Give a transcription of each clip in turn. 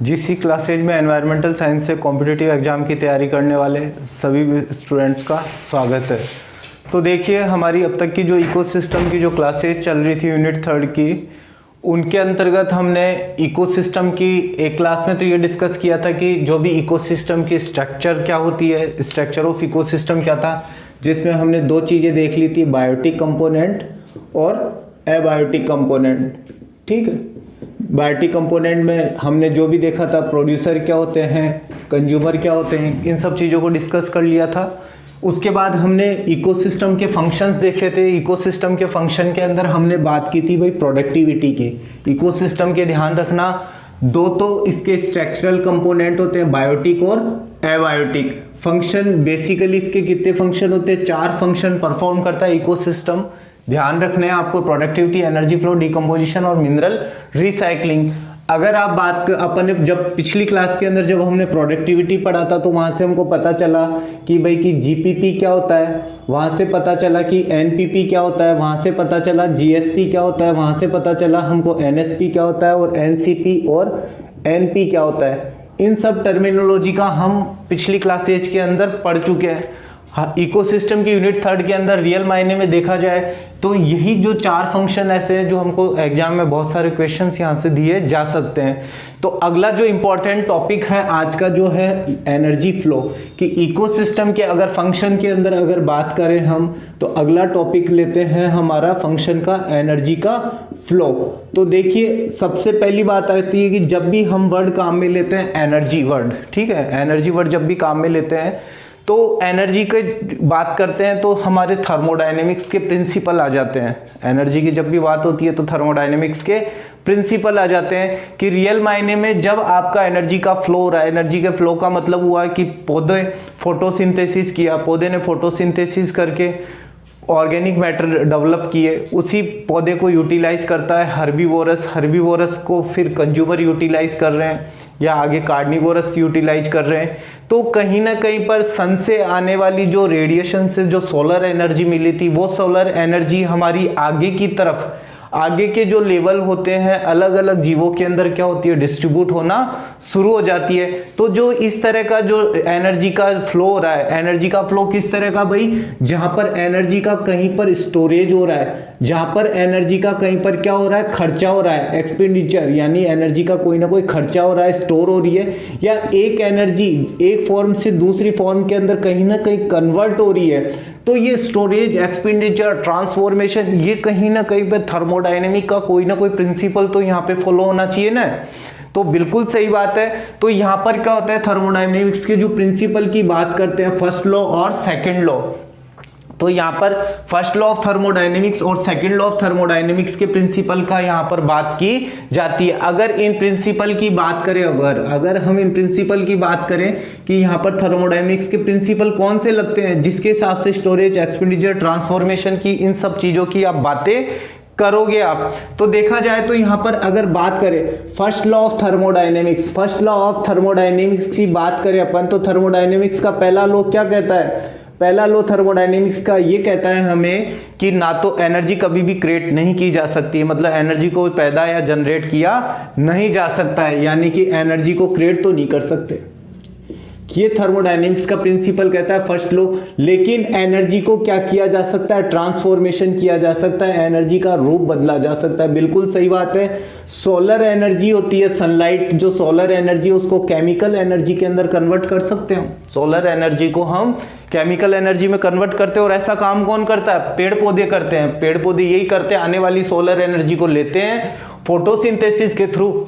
GC classes में environmental science से competitive exam की तैयारी करने वाले सभी स्टूडेंट्स का स्वागत है। तो देखिए, हमारी अब तक की जो इकोसिस्टम की जो क्लासेज चल रही थी यूनिट 3 की, उनके अंतर्गत हमने इकोसिस्टम की एक क्लास में तो ये डिस्कस किया था कि जो भी इकोसिस्टम की स्ट्रक्चर क्या होती है, स्ट्रक्चर ऑफ इकोसिस्टम क्या था, जिसमें हमने दो चीज़ें देख ली थी, बायोटिक कंपोनेंट और एबायोटिक कंपोनेंट। ठीक है, बायोटिक कंपोनेंट में हमने जो भी देखा था, प्रोड्यूसर क्या होते हैं, कंज्यूमर क्या होते हैं, इन सब चीज़ों को डिस्कस कर लिया था। उसके बाद हमने इकोसिस्टम के फंक्शंस देखे थे। इकोसिस्टम के फंक्शन के अंदर हमने बात की थी भाई प्रोडक्टिविटी की। इकोसिस्टम के ध्यान रखना, दो तो इसके स्ट्रक्चरल कंपोनेंट होते हैं, बायोटिक और एबायोटिक। फंक्शन बेसिकली इसके कितने फंक्शन होते हैं? 4 फंक्शन परफॉर्म करता है इकोसिस्टम। ध्यान रखने हैं आपको, प्रोडक्टिविटी, एनर्जी फ्लो, डिकम्पोजिशन और मिनरल रिसाइकलिंग। अगर आप बात अपन जब पिछली क्लास के अंदर जब हमने प्रोडक्टिविटी पढ़ा था तो वहाँ से हमको पता चला कि भाई कि जीपीपी क्या होता है, वहाँ से पता चला कि एनपीपी क्या होता है, वहाँ से पता चला जीएसपी क्या होता है, वहाँ से पता चला हमको एनएसपी क्या होता है और एनसीपी और एनपी क्या होता है। इन सब टर्मिनोलॉजी का हम पिछली क्लासेज के अंदर पढ़ चुके हैं। हाँ, इकोसिस्टम की यूनिट 3 के अंदर रियल मायने में देखा जाए तो यही जो 4 फंक्शन ऐसे हैं जो हमको एग्जाम में बहुत सारे क्वेश्चंस यहाँ से दिए जा सकते हैं। तो अगला जो इम्पोर्टेंट टॉपिक है आज का जो है एनर्जी फ्लो, कि इकोसिस्टम के अगर फंक्शन के अंदर अगर बात करें हम तो अगला टॉपिक लेते हैं हमारा फंक्शन का एनर्जी का फ्लो। तो देखिए, सबसे पहली बात आती है कि जब भी हम वर्ड काम में लेते हैं एनर्जी वर्ड, ठीक है, एनर्जी वर्ड जब भी काम में लेते हैं तो एनर्जी की बात करते हैं तो हमारे थर्मोडायनेमिक्स के प्रिंसिपल आ जाते हैं। एनर्जी की जब भी बात होती है तो थर्मोडायनेमिक्स के प्रिंसिपल आ जाते हैं कि रियल मायने में जब आपका एनर्जी का फ्लो हो रहा है, एनर्जी के फ्लो का मतलब हुआ कि पौधे फोटोसिंथेसिस किया, पौधे ने फोटोसिंथेसिस करके ऑर्गेनिक मैटर डेवलप किए, उसी पौधे को यूटिलाइज करता है हर्बीवोरस, हर्बीवोरस को फिर कंज्यूमर यूटिलाइज कर रहे हैं या आगे कार्निवोरस यूटिलाइज कर रहे हैं। तो कहीं ना कहीं पर सन से आने वाली जो रेडिएशन से जो सोलर एनर्जी मिली थी, वो सोलर एनर्जी हमारी आगे की तरफ, आगे के जो लेवल होते हैं अलग अलग जीवों के अंदर क्या होती है, डिस्ट्रीब्यूट होना शुरू हो जाती है। तो जो इस तरह का जो एनर्जी का फ्लो हो रहा है, एनर्जी का फ्लो किस तरह का भाई, जहां पर एनर्जी का कहीं पर स्टोरेज हो रहा है, जहां पर एनर्जी का कहीं पर क्या हो रहा है, खर्चा हो रहा है, एक्सपेंडिचर, यानी एनर्जी का कोई ना कोई खर्चा हो रहा है, स्टोर हो रही है, या एक एनर्जी एक फॉर्म से दूसरी फॉर्म के अंदर कहीं ना कहीं कन्वर्ट हो रही है। तो ये स्टोरेज, एक्सपेंडिचर, ट्रांसफॉर्मेशन, ये कहीं ना कहीं पे थर्मोडायनेमिक का कोई ना कोई प्रिंसिपल तो यहाँ पे फॉलो होना चाहिए ना। तो बिल्कुल सही बात है। तो यहाँ पर क्या होता है, थर्मोडायनेमिक्स के जो प्रिंसिपल की बात करते हैं, फर्स्ट लॉ और सेकेंड लॉ। तो यहाँ पर फर्स्ट लॉ ऑफ थर्मोडायनेमिक्स और सेकंड लॉ ऑफ थर्मोडायनेमिक्स के प्रिंसिपल का यहाँ पर बात की जाती है। अगर इन प्रिंसिपल की बात करें, अगर हम इन प्रिंसिपल की बात करें कि यहाँ पर थर्मोडायनेमिक्स के प्रिंसिपल कौन से लगते हैं, जिसके हिसाब से स्टोरेज, एक्सपेंडिचर, ट्रांसफॉर्मेशन की, इन सब चीजों की आप बातें करोगे आप। तो देखा जाए तो यहाँ पर अगर बात करें first law of thermodynamics, first law of thermodynamics की बात करें अपन तो थर्मोडायनेमिक्स का पहला लॉ क्या कहता है? पहला लॉ थर्मोडायनेमिक्स का ये कहता है हमें कि ना तो एनर्जी कभी भी क्रिएट नहीं की जा सकती है, मतलब एनर्जी को पैदा या जनरेट किया नहीं जा सकता है, यानी कि एनर्जी को क्रिएट तो नहीं कर सकते। ये थर्मोडायनेमिक्स का प्रिंसिपल कहता है फर्स्ट लॉ। लेकिन एनर्जी को क्या किया जा सकता है? ट्रांसफॉर्मेशन किया जा सकता है, एनर्जी का रूप बदला जा सकता है। बिल्कुल सही बात है। सोलर एनर्जी होती है, सनलाइट, जो सोलर एनर्जी उसको केमिकल एनर्जी के अंदर कन्वर्ट कर सकते हैं। सोलर एनर्जी को हम केमिकल एनर्जी में कन्वर्ट करते हैं। और ऐसा काम कौन करता है? पेड़ पौधे करते हैं। पेड़ पौधे यही करते हैं, आने वाली सोलर एनर्जी को लेते हैं, फोटोसिंथेसिस के थ्रू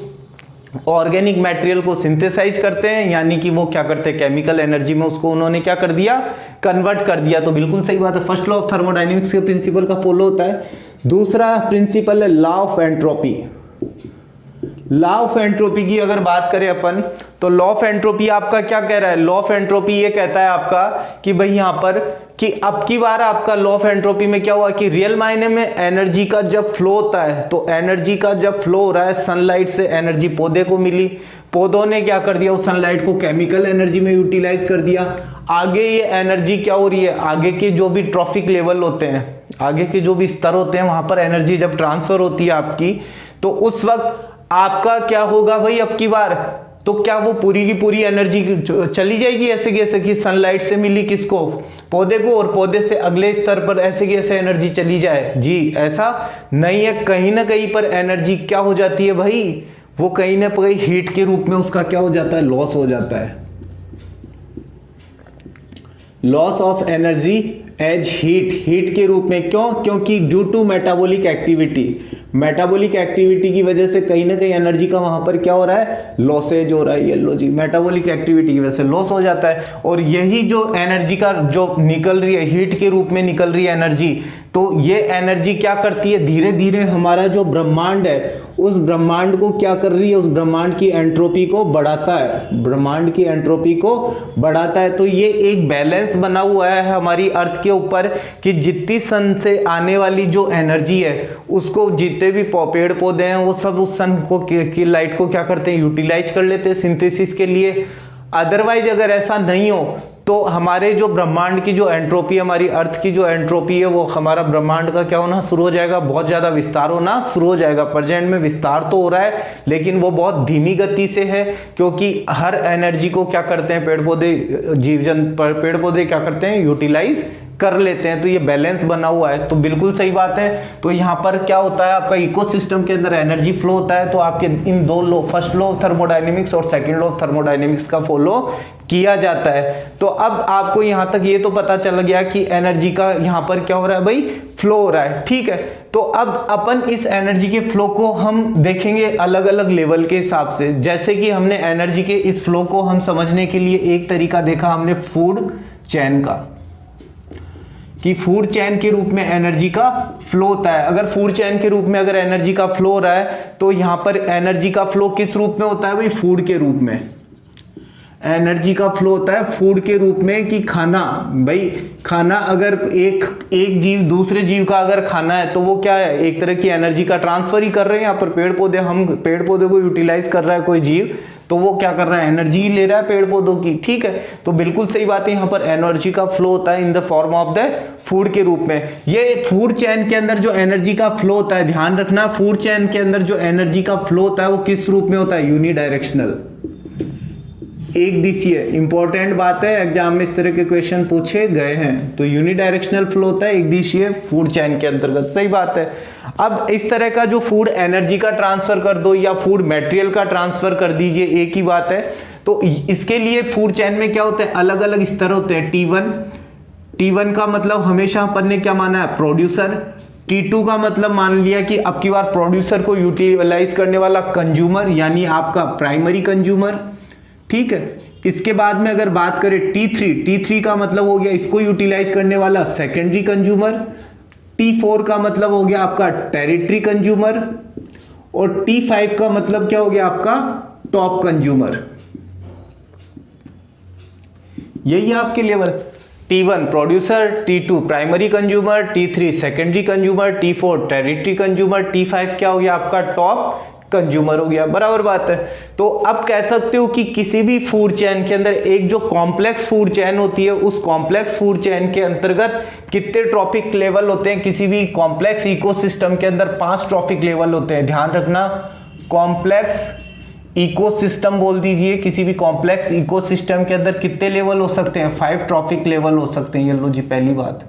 ऑर्गेनिक मटेरियल को सिंथेसाइज करते हैं, यानी कि वो क्या करते हैं, केमिकल एनर्जी में उसको उन्होंने क्या कर दिया, कन्वर्ट कर दिया। तो बिल्कुल सही बात है, फर्स्ट लॉ ऑफ थर्मोडायनेमिक्स के प्रिंसिपल का फॉलो होता है। दूसरा प्रिंसिपल है law of entropy. Law of entropy की अगर बात करें अपन तो लॉ ऑफ एंट्रोपी आपका क्या कह रहा है? लॉ ऑफ एंट्रोपी ये कहता है आपका कि भाई यहाँ पर कि अब की बार आपका लॉ ऑफ एंट्रोपी में क्या हुआ कि रियल मायने में एनर्जी का जब फ्लो होता है तो एनर्जी का जब फ्लो हो रहा है, सनलाइट से एनर्जी पौधे को मिली, पौधों ने क्या कर दिया, उस सनलाइट को केमिकल एनर्जी में यूटिलाइज कर दिया। आगे ये एनर्जी क्या हो रही है, आगे के जो भी ट्रॉफिक लेवल होते हैं, आगे के जो भी स्तर होते हैं, वहां पर एनर्जी जब ट्रांसफर होती है आपकी, तो उस वक्त आपका क्या होगा भाई, अब की बार तो क्या वो पूरी की पूरी एनर्जी चली जाएगी ऐसे की ऐसे, कि सनलाइट से मिली किसको, पौधे को, और पौधे से अगले स्तर पर ऐसे की ऐसे एनर्जी चली जाए? जी ऐसा नहीं है। कहीं ना कहीं पर एनर्जी क्या हो जाती है भाई, वो कहीं ना कहीं हीट के रूप में उसका क्या हो जाता है, लॉस हो जाता है। Loss of energy as heat, heat के रूप में। क्यों? क्योंकि due to metabolic activity, metabolic activity की वजह से कहीं ना कहीं एनर्जी का वहां पर क्या हो रहा है, लॉसेज हो रहा है। ये लो जी, मेटाबॉलिक एक्टिविटी की वजह से लॉस हो जाता है। और यही जो एनर्जी का जो निकल रही है, हीट के रूप में निकल रही है एनर्जी, तो ये एनर्जी क्या करती है, धीरे धीरे हमारा जो ब्रह्मांड है उस ब्रह्मांड को क्या कर रही है, उस ब्रह्मांड की एंट्रोपी को बढ़ाता है, ब्रह्मांड की एंट्रोपी को बढ़ाता है। तो ये एक बैलेंस बना हुआ है हमारी अर्थ के ऊपर कि जितनी सन से आने वाली जो एनर्जी है उसको जितने भी पेड़ पौधे हैं वो सब उस सन को की लाइट को क्या करते हैं, यूटिलाइज कर लेते हैं सिंथेसिस के लिए। अदरवाइज अगर ऐसा नहीं हो तो हमारे जो ब्रह्मांड की जो एंट्रोपी, हमारी अर्थ की जो एंट्रोपी है, वो हमारा ब्रह्मांड का क्या होना शुरू हो जाएगा, बहुत ज्यादा विस्तार होना शुरू हो जाएगा। प्रेजेंट में विस्तार तो हो रहा है लेकिन वो बहुत धीमी गति से है, क्योंकि हर एनर्जी को क्या करते हैं पेड़ पौधे, जीव जंतु, पेड़ पौधे क्या करते हैं, यूटिलाइज कर लेते हैं। तो ये बैलेंस बना हुआ है, तो बिल्कुल सही बात है। तो यहाँ पर क्या होता है, आपका इकोसिस्टम के अंदर एनर्जी फ्लो होता है, तो आपके इन दो law, first law of thermodynamics और सेकंड लॉ ऑफ थर्मोडायनेमिक्स का फॉलो किया जाता है। तो अब आपको यहाँ तक ये तो पता चल गया कि एनर्जी का यहाँ पर क्या हो रहा है भाई, फ्लो हो रहा है, ठीक है। तो अब अपन इस एनर्जी के फ्लो को हम देखेंगे अलग अलग लेवल के हिसाब से। जैसे कि हमने एनर्जी के इस फ्लो को हम समझने के लिए एक तरीका देखा हमने फूड चेन का, कि फूड चेन के रूप में एनर्जी का फ्लो होता है। अगर फूड चेन के रूप में अगर एनर्जी का फ्लो हो रहा है तो यहां पर एनर्जी का फ्लो किस रूप में होता है भाई, फूड के रूप में। एनर्जी का फ्लो होता है फूड के रूप में, कि खाना, भाई खाना अगर एक जीव दूसरे जीव का अगर खाना है तो वो क्या है, एक तरह की एनर्जी का ट्रांसफर ही कर रहे हैं। यहाँ पर पेड़ पौधे, हम पेड़ पौधे को यूटिलाइज कर रहा है कोई जीव, तो वो क्या कर रहा है, एनर्जी ले रहा है पेड़ पौधों की, ठीक है। तो बिल्कुल सही बात है, यहाँ पर एनर्जी का फ्लो होता है in the form of the food के रूप में। ये फूड चेन के अंदर जो एनर्जी का फ्लो होता है, ध्यान रखना, फूड चेन के अंदर जो एनर्जी का फ्लो होता है वो किस रूप में होता है, यूनिडायरेक्शनल, एक दिशीय। इंपॉर्टेंट बात है, एग्जाम में इस तरह के क्वेश्चन पूछे गए हैं। तो यूनिडायरेक्शनल फ्लो होता है एक दिशीय फूड चेन के अंतर्गत, सही बात है। अब इस तरह का जो फूड एनर्जी का ट्रांसफर कर दो या फूड मटेरियल का ट्रांसफर कर दीजिए, एक ही बात है। तो इसके लिए फूड चेन में क्या होते हैं, अलग अलग स्तर होते हैं। T1 का मतलब हमेशा अपन ने क्या माना है, प्रोड्यूसर। T2 का मतलब मान लिया कि अब की बार प्रोड्यूसर को यूटिलाइज करने वाला कंज्यूमर, यानी आपका प्राइमरी कंज्यूमर, ठीक है। इसके बाद में अगर बात करें T3 का मतलब हो गया इसको यूटिलाइज करने वाला सेकेंडरी कंज्यूमर। T4 का मतलब हो गया आपका टेरिटरी कंज्यूमर, और T5 का मतलब क्या हो गया आपका टॉप कंज्यूमर। यही है आपके level. T1 producer, T2 primary consumer, T3 secondary consumer, T4 territory consumer, T5 क्या हो गया आपका टॉप कंज्यूमर हो गया, बराबर बात है। तो अब कह सकते हो कि किसी भी फूड चेन के अंदर एक जो कॉम्प्लेक्स फूड चेन होती है, उस कॉम्प्लेक्स फूड चेन के अंतर्गत कितने ट्रॉफिक लेवल होते हैं। किसी भी कॉम्प्लेक्स इकोसिस्टम के अंदर 5 ट्रॉफिक लेवल होते हैं, ध्यान रखना। कॉम्प्लेक्स इकोसिस्टम बोल दीजिए, किसी भी कॉम्प्लेक्स इकोसिस्टम के अंदर कितने लेवल हो सकते हैं, 5 ट्रॉफिक लेवल हो सकते हैं। ये लो जी पहली बात,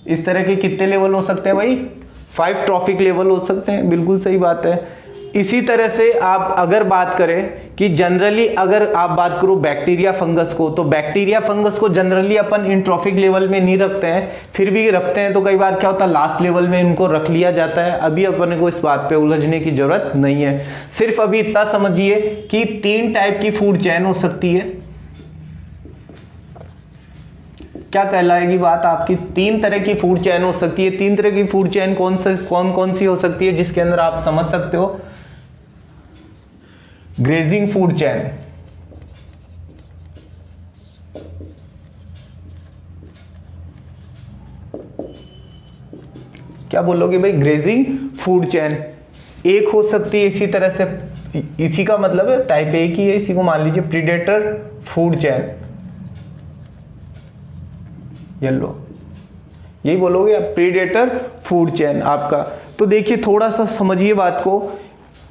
इस तरह के कितने लेवल हो सकते हैं भाई, 5 ट्रॉफिक लेवल हो सकते हैं, बिल्कुल सही बात है। इसी तरह से आप अगर बात करें कि जनरली अगर आप बात करो बैक्टीरिया फंगस को, तो बैक्टीरिया फंगस को जनरली अपन इन ट्रॉफिक लेवल में नहीं रखते हैं, फिर भी रखते हैं तो कई बार क्या होता है लास्ट लेवल में इनको रख लिया जाता है। अभी अपन को इस बात पे उलझने की जरूरत नहीं है, सिर्फ अभी इतना समझिए कि 3 टाइप की फूड चेन हो सकती है। क्या कहलाएगी बात आपकी, 3 तरह की फूड चेन हो सकती है। 3 तरह की फूड चेन कौन सी हो सकती है, जिसके अंदर आप समझ सकते हो। ग्रेजिंग फूड चेन, क्या बोलोगे भाई, ग्रेजिंग फूड चेन एक हो सकती है। इसी तरह से, इसी का मतलब है टाइप एक ही है, इसी को मान लीजिए प्रीडेटर फूड चेन, ये लो, यही बोलोगे आप, प्रीडेटर फूड चेन आपका। तो देखिए थोड़ा सा समझिए बात को,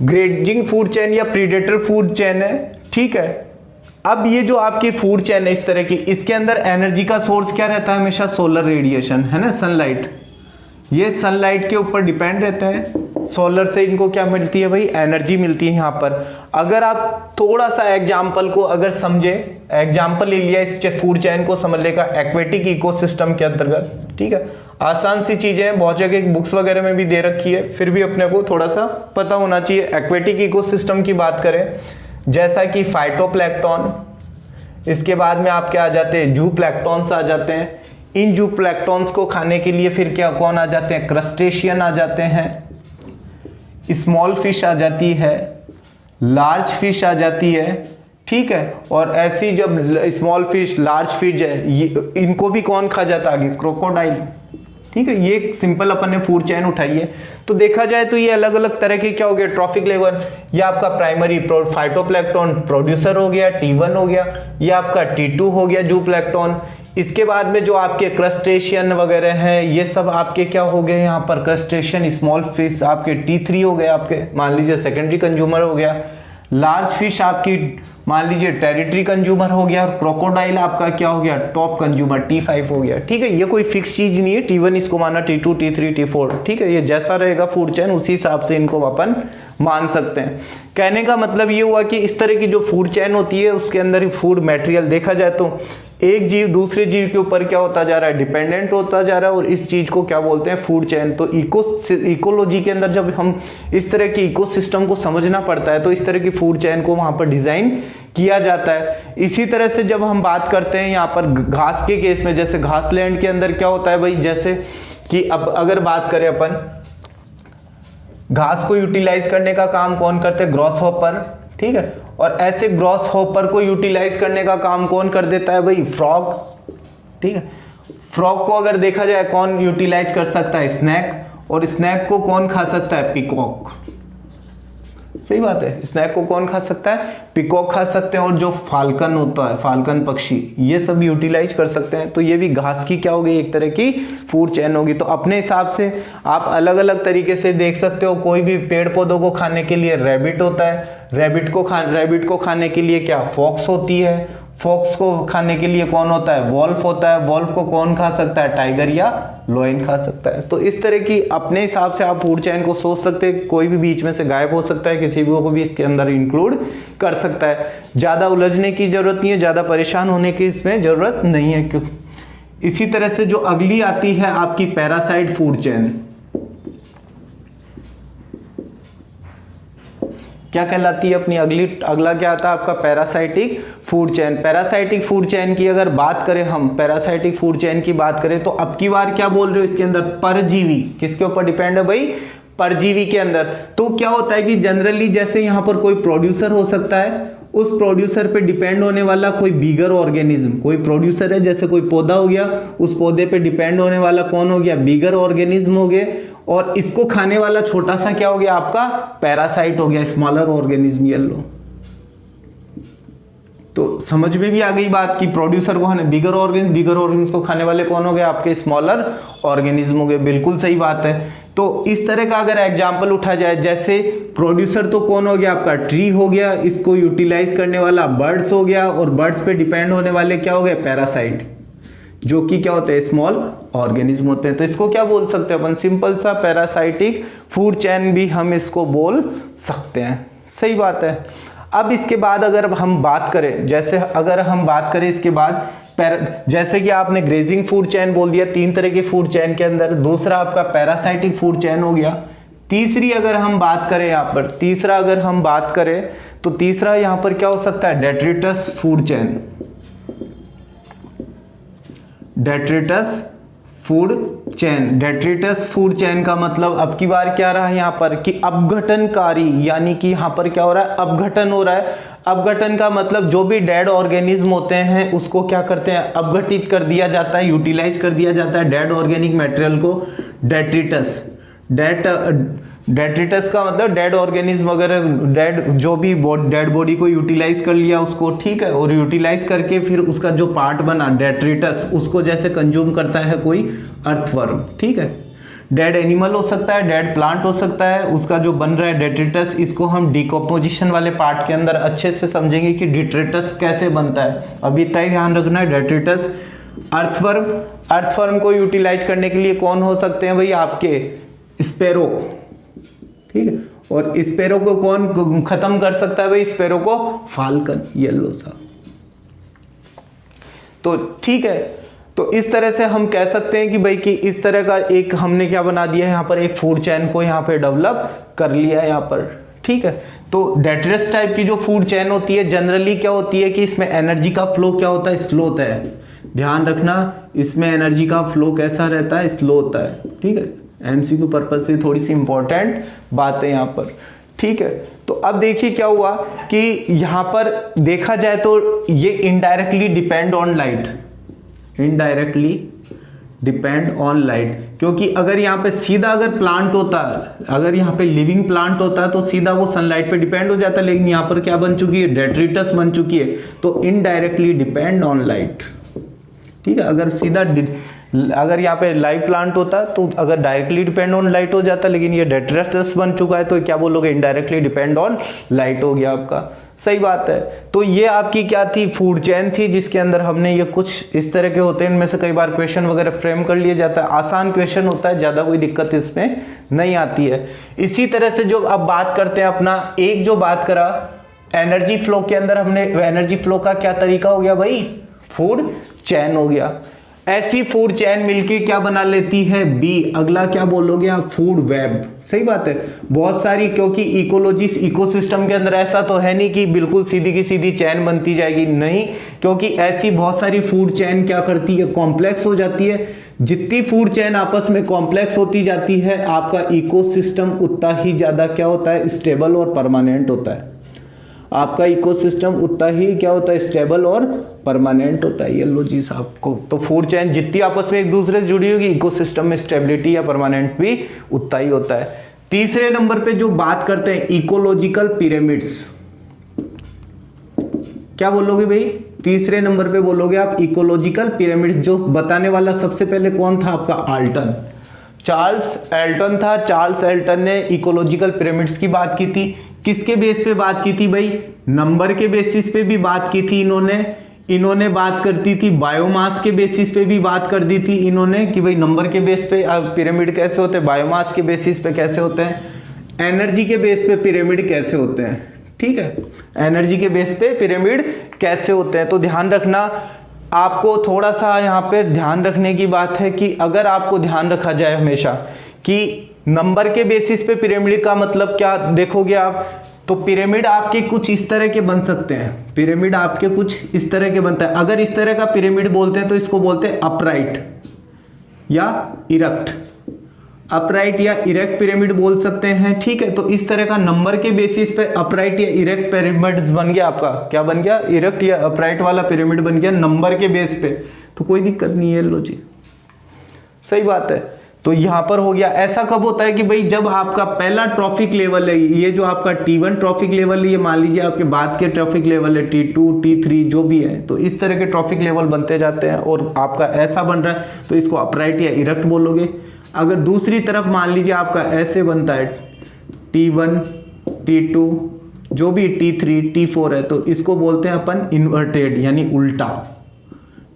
ग्रेजिंग फूड चेन या प्रीडेटर फूड चेन है, ठीक है। अब ये जो आपकी फूड चेन है इस तरह की, इसके अंदर एनर्जी का सोर्स क्या रहता है? हमेशा सोलर रेडिएशन, है ना, सनलाइट। ये सनलाइट के ऊपर डिपेंड रहता है। सोलर से इनको क्या मिलती है भाई? एनर्जी मिलती है यहाँ पर। अगर आप थोड़ा सा एग्जाम्पल को अगर समझे, एग्जाम्पल ले लिया इस फूड चेन को समझ लेगा एक्वेटिक इकोसिस्टम के अंतर्गत, ठीक है। आसान सी चीजें हैं, बहुत जगह बुक्स वगैरह में भी दे रखी है, फिर भी अपने को थोड़ा सा पता होना चाहिए। एक्वेटिक इकोसिस्टम की बात करें, जैसा कि फाइटोप्लैंक्टन, इसके बाद में आपके आ जाते हैं जू प्लैंक्टन्स आ जाते हैं। इन जू प्लैंक्टन्स को खाने के लिए फिर क्या कौन आ जाते हैं? क्रस्टेशियन आ जाते हैं, स्मॉल फिश आ जाती है, लार्ज फिश आ जाती है, ठीक है। और ऐसी जब स्मॉल फिश, लार्ज फिश है, इनको भी कौन खा जाता है? आगे क्रोकोडाइल, ठीक है। ये एक सिंपल अपन ने फूड चेन उठाई है। तो देखा जाए तो ये अलग अलग तरह के क्या हो गया? ट्रॉफिक लेवल, ये आपका प्राइमरी फाइटोप्लैंक्टन प्रोड्यूसर हो गया, T1 हो गया, ये आपका T2 हो गया जू प्लैंक्टन। इसके बाद में जो आपके क्रस्टेशियन वगैरह हैं, ये सब आपके क्या हो गए? यहाँ पर क्रस्टेशियन, स्मॉल फिश आपके T3 हो गए, आपके मान लीजिए सेकेंडरी कंज्यूमर हो गया। लार्ज फिश आपकी मान लीजिए टेरिटरी कंज्यूमर हो गया, और क्रोकोडाइल आपका क्या हो गया? टॉप कंज्यूमर T5 हो गया, ठीक है। ये कोई फिक्स चीज नहीं है, T1 इसको माना, T2, T3, T4, ठीक है। ये जैसा रहेगा फूड चेन उसी हिसाब से इनको अपन मान सकते हैं। कहने का मतलब ये हुआ कि इस तरह की जो फूड चेन होती है उसके अंदर फूड मटेरियल देखा जाए तो एक जीव दूसरे जीव के ऊपर क्या होता जा रहा है? डिपेंडेंट होता जा रहा है, और इस चीज को क्या बोलते हैं? Food chain. तो इकोलॉजी के अंदर जब हम इस तरह की इकोसिस्टम को समझना पड़ता है तो इस तरह की फूड चेन को वहां पर डिजाइन किया जाता है। इसी तरह से जब हम बात करते हैं यहाँ पर घास के केस में, जैसे घास लैंड के अंदर क्या होता है भाई? जैसे कि अब अगर बात करें अपन, घास को यूटिलाइज करने का काम कौन करते हैं? ग्रॉस हॉपर, ठीक है। और ऐसे ग्रॉस हॉपर को यूटिलाइज करने का काम कौन कर देता है भाई? फ्रॉग, ठीक है। फ्रॉग को अगर देखा जाए कौन यूटिलाइज कर सकता है? स्नैक। और स्नैक को कौन खा सकता है? पिकॉक। सही बात है, स्नैक को कौन खा सकता है? पिकॉक खा सकते हैं। और जो फाल्कन होता है, फाल्कन पक्षी, ये सब यूटिलाइज कर सकते हैं। तो ये भी घास की क्या होगी? एक तरह की फूड चेन होगी। तो अपने हिसाब से आप अलग अलग तरीके से देख सकते हो। कोई भी पेड़ पौधों को खाने के लिए रैबिट होता है, रैबिट को खाने के लिए क्या? फॉक्स होती है, फॉक्स को खाने के लिए कौन होता है? वॉल्फ होता है, वॉल्फ को कौन खा सकता है? टाइगर या लॉयन खा सकता है। तो इस तरह की अपने हिसाब से आप फूड चेन को सोच सकते हैं। कोई भी बीच में से गायब हो सकता है, किसी को भी इसके अंदर इंक्लूड कर सकता है। ज्यादा उलझने की जरूरत नहीं है, ज्यादा परेशान होने की इसमें जरूरत नहीं है। क्यों? इसी तरह से जो अगली आती है आपकी पैरासाइट फूड चेन, क्या कहलाती है अपनी? अगला क्या आता है आपका? Parasitic food chain. Parasitic food chain की अगर बात करें हम, पैरासाइटिक फूड चेन की बात करें तो अब की बार क्या बोल रहे हो? इसके अंदर परजीवी, किसके ऊपर डिपेंड है भाई? परजीवी के अंदर। तो क्या होता है कि जनरली जैसे यहां पर कोई प्रोड्यूसर हो सकता है, उस प्रोड्यूसर पे डिपेंड होने वाला कोई बिगर ऑर्गेनिज्म, कोई प्रोड्यूसर है जैसे कोई पौधा हो गया, उस पौधे पे डिपेंड होने वाला कौन हो गया? बिगर ऑर्गेनिज्म हो गए। और इसको खाने वाला छोटा सा क्या हो गया आपका? पैरासाइट हो गया, स्मॉलर ऑर्गेनिज्म। ये लो, तो समझ में भी आ गई बात कि प्रोड्यूसर को खाने बिगर ऑर्गेनिज्म को खाने वाले कौन हो गए? आपके स्मॉलर ऑर्गेनिज्म हो गए। बिल्कुल सही बात है। तो इस तरह का अगर एग्जाम्पल उठा जाए, जैसे प्रोड्यूसर तो कौन हो गया आपका? ट्री हो गया, इसको यूटिलाइज करने वाला बर्ड्स हो गया, और बर्ड्स पे डिपेंड होने वाले क्या हो गए? पैरासाइट, जो कि क्या होते हैं? स्मॉल ऑर्गेनिज्म होते हैं। तो इसको क्या बोल सकते हैं अपन? सिंपल सा पैरासाइटिक फूड चेन भी हम इसको बोल सकते हैं। सही बात है। अब इसके बाद अगर हम बात करें, जैसे अगर हम बात करें इसके बाद जैसे कि आपने ग्रेजिंग फूड चेन बोल दिया, 3 तरह के फूड चेन के अंदर, दूसरा आपका पैरासाइटिक फूड चेन हो गया। तीसरी अगर हम बात करें यहाँ पर, तीसरा अगर हम बात करें तो तीसरा यहाँ पर क्या हो सकता है? Detritus food chain. Detritus food chain. Detritus food chain का मतलब अब की बार क्या रहा है यहाँ पर कि अपघटनकारी, यानी कि यहाँ पर क्या हो रहा है? अपघटन हो रहा है। अपघटन का मतलब जो भी डेड ऑर्गेनिज्म होते हैं उसको क्या करते हैं? अपघटित कर दिया जाता है, यूटिलाइज कर दिया जाता है डेड ऑर्गेनिक मटेरियल को। डेट्रिटस, डेट्रिटस का मतलब डेड ऑर्गेनिज्म वगैरह, डेड जो भी डेड बॉडी को यूटिलाइज कर लिया उसको, ठीक है। और यूटिलाइज करके फिर उसका जो पार्ट बना डेट्रिटस, उसको जैसे कंज्यूम करता है कोई अर्थवर्म, ठीक है। डेड एनिमल हो सकता है, डेड प्लांट हो सकता है, उसका जो बन रहा है डेट्रिटस, इसको हम डिकम्पोजिशन वाले पार्ट के अंदर अच्छे से समझेंगे कि डेट्रिटस कैसे बनता है। अभी इतना ही ध्यान रखना है। डेट्रिटस अर्थवर्म को यूटिलाइज करने के लिए कौन हो सकते हैं भाई, आपके स्पैरो, ठीक है। और स्पैरो को कौन खत्म कर सकता है भाई, स्पैरो को फाल्कन, येलो सा। तो ठीक है, तो इस तरह से हम कह सकते हैं कि भाई कि इस तरह का एक हमने क्या बना दिया है, यहाँ पर एक फूड चेन को यहाँ पे डेवलप कर लिया है यहाँ पर, ठीक है। तो डेट्रिटस टाइप की जो फूड चेन होती है जनरली क्या होती है कि इसमें एनर्जी का फ्लो क्या होता है, स्लो होता है। ध्यान रखना, इसमें एनर्जी का फ्लो कैसा रहता है, स्लो होता है, ठीक है। एमसीक्यू पर्पज से थोड़ी सी इंपॉर्टेंट बात है यहाँ पर, ठीक है। तो अब देखिए क्या हुआ कि यहाँ पर देखा जाए तो ये indirectly depend on light, indirectly depend on light, क्योंकि अगर यहाँ पे सीधा अगर प्लांट होता है, अगर यहाँ पे लिविंग प्लांट होता है तो सीधा वो सनलाइट पे डिपेंड हो जाता है, लेकिन यहाँ पर क्या बन चुकी है, डेट्रिटस बन चुकी है, तो इनडायरेक्टली डिपेंड ऑन लाइट, ठीक है। अगर सीधा अगर यहाँ पे लाइव प्लांट होता तो अगर डायरेक्टली डिपेंड ऑन लाइट हो जाता, लेकिन ये डेट्रिटस बन चुका है तो क्या बोलोगे, इनडायरेक्टली डिपेंड ऑन लाइट हो गया आपका, सही बात है। तो ये आपकी क्या थी, फूड चेन थी, जिसके अंदर हमने ये कुछ इस तरह के होते हैं, इनमें से कई बार क्वेश्चन वगैरह फ्रेम कर लिया जाता है, आसान क्वेश्चन होता है, ज़्यादा कोई दिक्कत इसमें नहीं आती है। इसी तरह से जो अब बात करते हैं अपना एक जो बात करा एनर्जी फ्लो के अंदर, हमने एनर्जी फ्लो का क्या तरीका हो गया भाई, फूड चेन हो गया। ऐसी फूड चेन मिलके क्या बना लेती है, बी, अगला क्या बोलोगे आप, फूड वेब, सही बात है। बहुत सारी, क्योंकि इकोलॉजी इकोसिस्टम के अंदर ऐसा तो है नहीं कि बिल्कुल सीधी की सीधी चेन बनती जाएगी, नहीं, क्योंकि ऐसी बहुत सारी फूड चेन क्या करती है, कॉम्प्लेक्स हो जाती है। जितनी फूड चेन आपस में कॉम्प्लेक्स होती जाती है, आपका इकोसिस्टम उतना ही ज्यादा क्या होता है, स्टेबल और परमानेंट होता है। आपका इकोसिस्टम उतना ही क्या होता है, स्टेबल और परमानेंट होता है। ये लो जी साहब को, तो फूड चेन जितनी आपस में एक दूसरे से जुड़ी होगी, इकोसिस्टम में स्टेबिलिटी या परमानेंट भी उतना ही होता है। तीसरे नंबर पे जो बात करते हैं इकोलॉजिकल पिरामिड्स, क्या बोलोगे भाई, तीसरे नंबर पे बोलोगे आप इकोलॉजिकल पिरामिड्स। जो बताने वाला सबसे पहले कौन था आपका, आल्टन, चार्ल्स एल्टन था। चार्ल्स एल्टन ने इकोलॉजिकल पिरामिड्स की बात की थी। किसके बेस पे बात की थी भाई, नंबर के बेसिस पे भी बात की थी इन्होंने बात करती थी, बायोमास के बेसिस पे भी बात कर दी थी इन्होंने कि भाई नंबर के बेस पे पिरामिड कैसे होते हैं, बायोमास के बेसिस पे कैसे होते हैं, एनर्जी के बेस पे पिरामिड कैसे होते हैं, ठीक है, एनर्जी के बेस पे पिरामिड कैसे होते हैं। तो ध्यान रखना, आपको थोड़ा सा यहाँ पे ध्यान रखने की बात है कि अगर आपको ध्यान रखा जाए हमेशा कि नंबर के बेसिस पे पिरामिड का मतलब क्या देखोगे आप, तो पिरामिड आपके कुछ इस तरह के बन सकते हैं, पिरामिड आपके कुछ इस तरह के बनता है। अगर इस तरह का पिरामिड बोलते हैं तो इसको बोलते हैं अपराइट या इरेक्ट, अपराइट या इरेक्ट पिरामिड बोल सकते हैं, ठीक है। तो इस तरह का नंबर के बेसिस पे अपराइट या इरेक्ट पिरामिड बन गया आपका, क्या बन गया, इरेक्ट या अपराइट वाला पिरामिड बन गया नंबर के बेस पे, तो कोई दिक्कत नहीं है, लो जी, सही बात है। तो यहां पर हो गया। ऐसा कब होता है कि भाई जब आपका पहला ट्रॉफिक लेवल है, ये जो आपका T1 ट्रॉफिक लेवल है, ये मान लीजिए आपके बाद के ट्रॉफिक लेवल है T2 T3 जो भी है, तो इस तरह के ट्रॉफिक लेवल बनते जाते हैं और आपका ऐसा बन रहा है तो इसको अपराइट या इरेक्ट बोलोगे। अगर दूसरी तरफ मान लीजिए आपका ऐसे बनता है T1 T2 जो भी T3 T4 है, तो इसको बोलते हैं अपन इन्वर्टेड यानी उल्टा,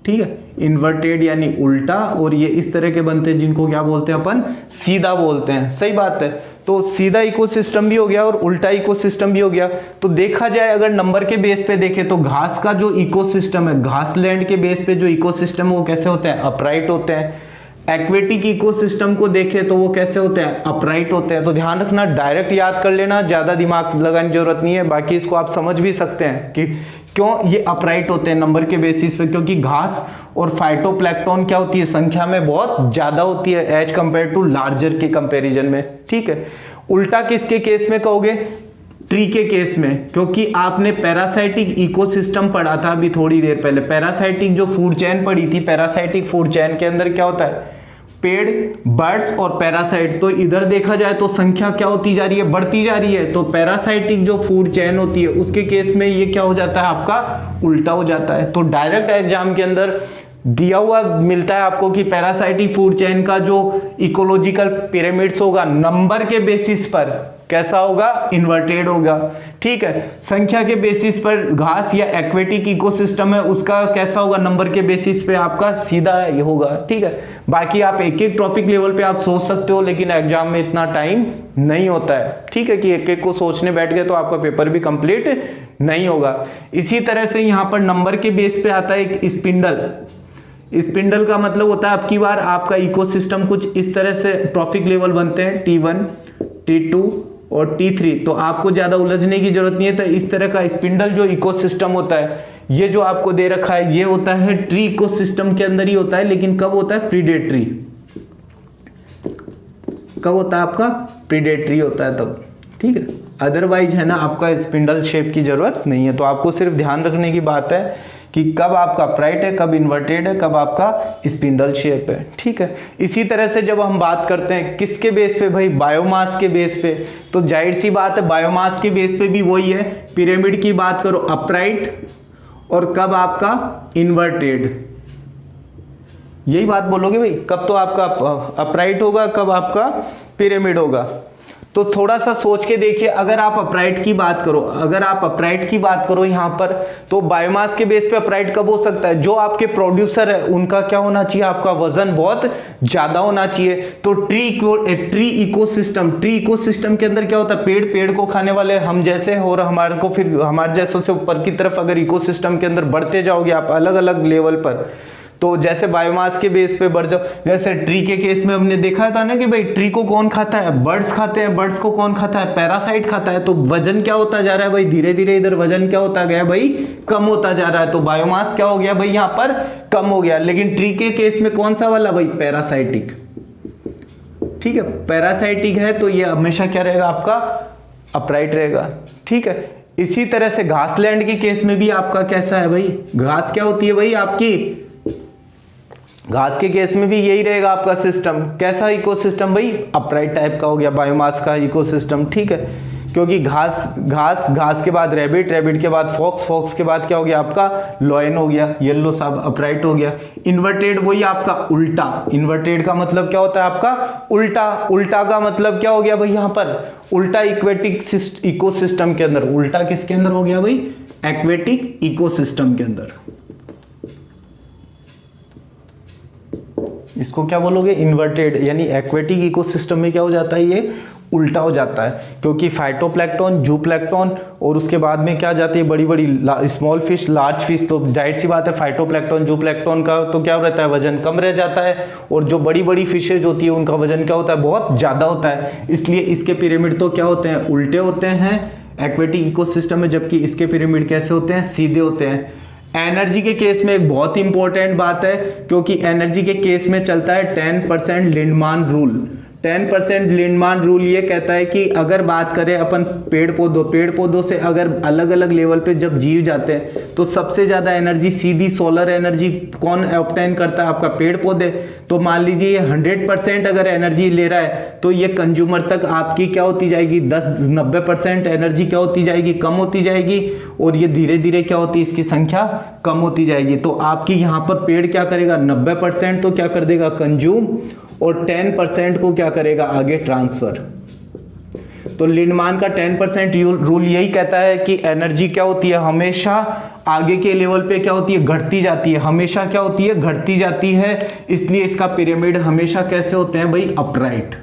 ठीक है, इन्वर्टेड यानी उल्टा। और ये इस तरह के बनते हैं जिनको क्या बोलते हैं अपन, सीधा बोलते हैं, सही बात है। तो सीधा इकोसिस्टम भी हो गया और उल्टा इकोसिस्टम भी हो गया। तो देखा जाए अगर नंबर के बेस पे देखें तो घास का जो इकोसिस्टम है, घास लैंड के बेस पे जो इकोसिस्टम है वो कैसे होते हैं, अपराइट होते हैं। एक्वेटिक इकोसिस्टम को देखें तो वो कैसे होते हैं, अपराइट होते हैं। तो ध्यान रखना, डायरेक्ट याद कर लेना, ज्यादा दिमाग लगाने की जरूरत नहीं है, बाकी इसको आप समझ भी सकते हैं कि क्यों ये अपराइट होते हैं नंबर के बेसिस पे, क्योंकि घास और फाइटोप्लैंक्टन क्या होती है, संख्या में बहुत ज्यादा होती है एज कंपेयर टू लार्जर के कंपैरिजन में, ठीक है। उल्टा किसके केस में कहोगे, ट्री के केस में, क्योंकि आपने पैरासाइटिक इकोसिस्टम पढ़ा था अभी थोड़ी देर पहले, पैरासाइटिक जो फूड चेन पढ़ी थी, पैरासाइटिक फूड चेन के अंदर क्या होता है, पेड़, बर्ड्स और पैरासाइट। तो इधर देखा जाए तो संख्या क्या होती जा रही है, बढ़ती जा रही है। तो पैरासाइटिक जो फूड चेन होती है उसके केस में ये क्या हो जाता है, आपका उल्टा हो जाता है। तो डायरेक्ट एग्जाम के अंदर दिया हुआ मिलता है आपको कि पैरासाइटिक फूड चेन का जो इकोलॉजिकल पिरामिड्स होगा नंबर के बेसिस पर कैसा होगा, इन्वर्टेड होगा। ठीक है, संख्या के बेसिस पर घास या एक्वेटिक इकोसिस्टम है उसका कैसा होगा, नंबर के बेसिस पे आपका सीधा ये होगा। ठीक है, बाकी आप एक एक टॉपिक लेवल पे आप सोच सकते हो, लेकिन एग्जाम में इतना टाइम नहीं होता है। ठीक है, कि एक एक को सोचने बैठ गए तो आपका पेपर भी कंप्लीट नहीं होगा। इसी तरह से यहाँ पर नंबर के बेस पे आता है एक स्पिंडल। स्पिंडल का मतलब होता है आपकी बार आपका इकोसिस्टम कुछ इस तरह से ट्रॉफिक लेवल बनते हैं, T1, T2 और T3। तो आपको ज्यादा उलझने की जरूरत नहीं है। तो इस तरह का स्पिंडल जो इकोसिस्टम होता है, ये जो आपको दे रखा है, ये होता है ट्री इकोसिस्टम के अंदर ही होता है, लेकिन कब होता है, प्रीडेटरी। कब होता है आपका, प्रीडेटरी होता है तब। ठीक है, अदरवाइज है ना आपका स्पिंडल शेप की जरूरत नहीं है। तो आपको सिर्फ ध्यान रखने की बात है कि कब आपका अपराइट है, कब इन्वर्टेड है, कब आपका स्पिंडल शेप है। ठीक है, इसी तरह से जब हम बात करते हैं किसके बेस पे भाई, बायोमास के बेस पे, तो जाहिर सी बात है बायोमास के बेस पे भी वही है। पिरामिड की बात करो अपराइट, और कब आपका इन्वर्टेड, यही बात बोलोगे भाई, कब तो आपका अपराइट होगा, कब आपका पिरामिड होगा। तो थोड़ा सा सोच के देखिए, अगर आप अपराइट की बात करो, अगर आप अपराइट की बात करो यहाँ पर, तो बायोमास के बेस पे अपराइट कब हो सकता है, जो आपके प्रोड्यूसर है उनका क्या होना चाहिए, आपका वजन बहुत ज्यादा होना चाहिए। तो ट्री इकोसिस्टम के अंदर क्या होता है, पेड़ को खाने वाले हम जैसे, और हमारे को फिर हमारे जैसों से ऊपर की तरफ अगर इकोसिस्टम के अंदर बढ़ते जाओगे आप अलग अलग लेवल पर, तो जैसे बायोमास के बेस पे बढ़ जाओ। जैसे ट्री के केस में हमने देखा था ना कि भाई ट्री को कौन खाता है, बर्ड्स खाते हैं। बर्ड्स को कौन खाता है, पैरासाइट खाता है। तो वजन क्या होता जा रहा है भाई, धीरे धीरे इधर वजन क्या होता गया भाई, कम होता जा रहा है। तो बायोमास क्या हो गया भाई, यहाँ पर कम हो गया। लेकिन ट्री के केस में कौन सा वाला भाई, पैरासाइटिक। ठीक है, पैरासाइटिक है तो ये हमेशा क्या रहेगा, आपका अपराइट रहेगा। ठीक है, इसी तरह से घासलैंड के केस में भी आपका कैसा है भाई, घास क्या होती है भाई आपकी, घास के केस में भी यही रहेगा आपका सिस्टम। कैसा इकोसिस्टम भाई, अपराइट टाइप का हो गया बायोमास का इकोसिस्टम। ठीक है, क्योंकि घास के बाद रैबिट के बाद फॉक्स के बाद क्या हो गया आपका, लॉयन हो गया, येलो सब अपराइट हो गया। इन्वर्टेड वही आपका उल्टा। इन्वर्टेड का मतलब क्या होता है आपका, उल्टा का मतलब क्या हो गया भाई, यहाँ पर उल्टा इक्वेटिक इकोसिस्टम के अंदर। उल्टा किसके अंदर हो गया भाई, एक्वेटिक इकोसिस्टम के अंदर। इसको क्या बोलोगे, इन्वर्टेड, यानी एक्वेटिक इकोसिस्टम में क्या हो जाता है, ये उल्टा हो जाता है। क्योंकि फाइटोप्लैंक्टन, जूप्लैंक्टन और उसके बाद में क्या जाती है, बड़ी बड़ी स्मॉल फिश, लार्ज फिश। तो जाहिर सी बात है फाइटोप्लैंक्टन, जूप्लैंक्टन का तो क्या रहता है, वजन कम रह जाता है। और जो बड़ी बड़ी फिशेज होती है उनका वजन क्या होता है, बहुत ज़्यादा होता है। इसलिए इसके पिरामिड तो क्या होते हैं, उल्टे होते हैं एक्वेटिक इकोसिस्टम में, जबकि इसके पिरामिड कैसे होते हैं, सीधे होते हैं। एनर्जी के केस में एक बहुत इंपॉर्टेंट बात है, क्योंकि एनर्जी के केस में चलता है 10% लिंडमान रूल। 10% लिंडमान रूल ये कहता है कि अगर बात करें अपन पेड़ पौधों से अगर अलग अलग लेवल पे जब जीव जाते हैं तो सबसे ज़्यादा एनर्जी सीधी सोलर एनर्जी कौन ऑब्टेन करता है, आपका पेड़ पौधे। तो मान लीजिए ये 100% अगर एनर्जी ले रहा है तो ये कंज्यूमर तक आपकी क्या होती जाएगी, 90% एनर्जी क्या होती जाएगी, कम होती जाएगी। और ये धीरे धीरे क्या होती है, इसकी संख्या कम होती जाएगी। तो आपकी यहाँ पर पेड़ क्या करेगा, 90% तो क्या कर देगा, कंज्यूम, और 10% को क्या करेगा, आगे ट्रांसफर। तो लिंडमान का 10% रूल यही कहता है कि एनर्जी क्या होती है, हमेशा आगे के लेवल पे क्या होती है, घटती जाती है। हमेशा क्या होती है, घटती जाती है। इसलिए इसका पिरामिड हमेशा कैसे होते हैं भाई, अपराइट।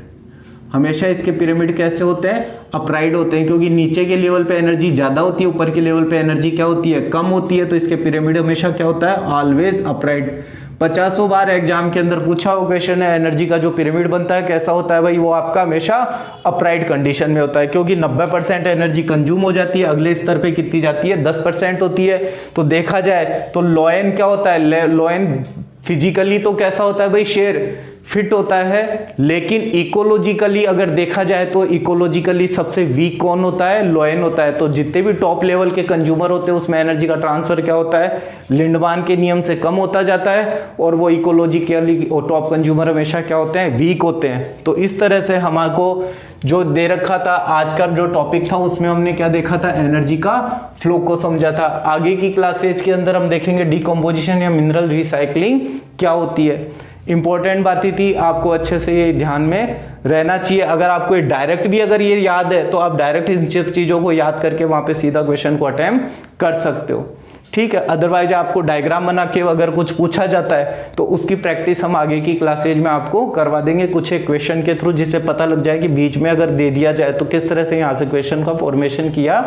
हमेशा इसके पिरामिड कैसे होते हैं, अपराइट होते हैं। क्योंकि नीचे के लेवल पे एनर्जी ज्यादा होती है, ऊपर के लेवल पे एनर्जी क्या होती है, कम होती है। तो इसके पिरामिड हमेशा क्या होता है, ऑलवेज अपराइट। 50 बार एग्जाम के अंदर पूछा हुआ क्वेश्चन है, एनर्जी का जो पिरामिड बनता है कैसा होता है भाई, वो आपका हमेशा अपराइट कंडीशन में होता है। क्योंकि 90% एनर्जी कंज्यूम हो जाती है, अगले स्तर पे कितनी जाती है, 10% होती है। तो देखा जाए तो लॉयन क्या होता है, लॉयन फिजिकली तो कैसा होता है भाई, शेर। फिट होता है, लेकिन इकोलॉजिकली अगर देखा जाए तो इकोलॉजिकली सबसे वीक कौन होता है? लोएन होता है। तो जितने भी टॉप लेवल के कंज्यूमर होते हैं उसमें एनर्जी का ट्रांसफर क्या होता है? लिंडमान के नियम से कम होता जाता है, और वो इकोलॉजिकली टॉप कंज्यूमर हमेशा क्या होते हैं? वीक होते हैं। तो इस तरह से हमको जो दे रखा था आज का जो टॉपिक था उसमें हमने क्या देखा था? एनर्जी का फ्लो को समझा था। आगे की क्लासेज के अंदर हम देखेंगे डिकम्पोजिशन या मिनरल रिसाइकलिंग क्या होती है। इंपॉर्टेंट बातें थी, आपको अच्छे से ये ध्यान में रहना चाहिए। अगर आपको डायरेक्ट भी अगर ये याद है तो आप डायरेक्ट इन चीज़ों को याद करके वहाँ पे सीधा क्वेश्चन को अटेम्प्ट कर सकते हो, ठीक है। अदरवाइज आपको डायग्राम बना के अगर कुछ पूछा जाता है तो उसकी प्रैक्टिस हम आगे की क्लासेज में आपको करवा देंगे कुछ एक क्वेश्चन के थ्रू, जिससे पता लग जाए कि बीच में अगर दे दिया जाए तो किस तरह से यहाँ से क्वेश्चन का फॉर्मेशन किया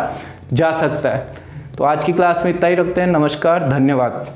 जा सकता है। तो आज की क्लास में इतना ही रखते हैं। नमस्कार, धन्यवाद।